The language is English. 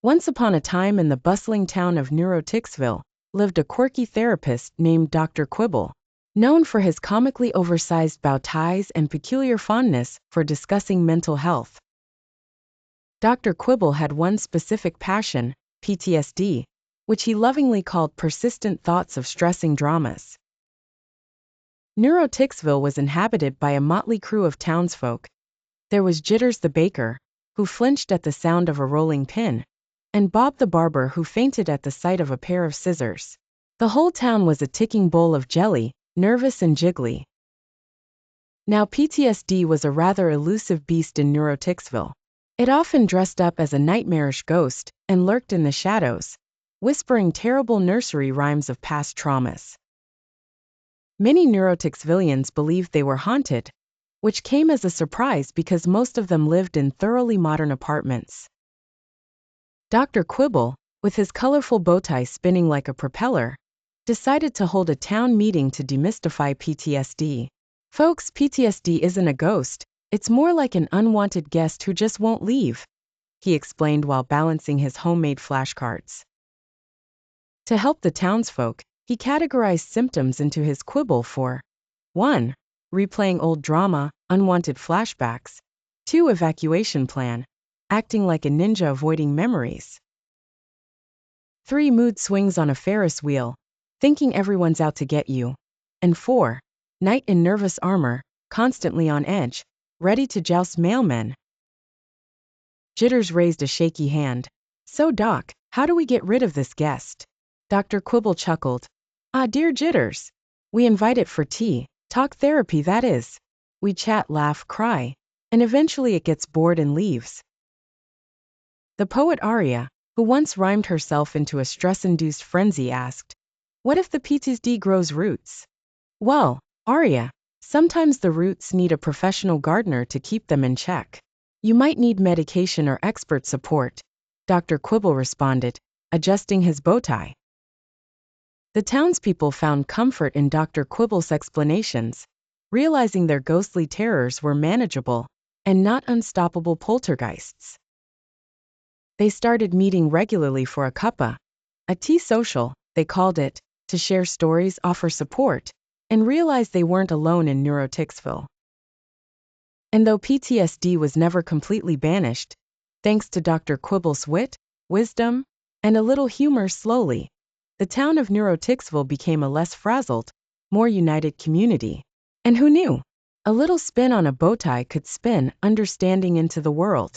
Once upon a time in the bustling town of Tizzle, lived a quirky therapist named Dr. Quibble, known for his comically oversized bow ties and peculiar fondness for discussing mental health. Dr. Quibble had one specific passion, PTSD, which he lovingly called persistent thoughts of stressing dramas. Tizzle was inhabited by a motley crew of townsfolk. There was Jitters the baker, who flinched at the sound of a rolling pin, and Bob the barber, who fainted at the sight of a pair of scissors. The whole town was a ticking bowl of jelly, nervous and jiggly. Now PTSD was a rather elusive beast in Tizzle. It often dressed up as a nightmarish ghost and lurked in the shadows, whispering terrible nursery rhymes of past traumas. Many Tizzvillians believed they were haunted, which came as a surprise because most of them lived in thoroughly modern apartments. Dr. Quibble, with his colorful bow tie spinning like a propeller, decided to hold a town meeting to demystify PTSD. Folks, PTSD isn't a ghost, it's more like an unwanted guest who just won't leave, he explained while balancing his homemade flashcards. To help the townsfolk, he categorized symptoms into his quibble for 1. Replaying old drama, unwanted flashbacks. 2. Evacuation plan, acting like a ninja avoiding memories. 3. Mood swings on a Ferris wheel, thinking everyone's out to get you. And 4. Knight in nervous armor, constantly on edge, ready to joust mailmen. Jitters raised a shaky hand. So Doc, how do we get rid of this guest? Dr. Quibble chuckled. Dear Jitters. We invite it for tea, talk therapy that is. We chat, laugh, cry, and eventually it gets bored and leaves. The poet Aria, who once rhymed herself into a stress-induced frenzy, asked, what if the PTSD grows roots? Well, Aria, sometimes the roots need a professional gardener to keep them in check. You might need medication or expert support, Dr. Quibble responded, adjusting his bow tie. The townspeople found comfort in Dr. Quibble's explanations, realizing their ghostly terrors were manageable and not unstoppable poltergeists. They started meeting regularly for a cuppa, a tea social, they called it, to share stories, offer support, and realize they weren't alone in Tizzle. And though PTSD was never completely banished, thanks to Dr. Quibble's wit, wisdom, and a little humor, slowly, the town of Tizzle became a less frazzled, more united community. And who knew? A little spin on a bow tie could spin understanding into the world.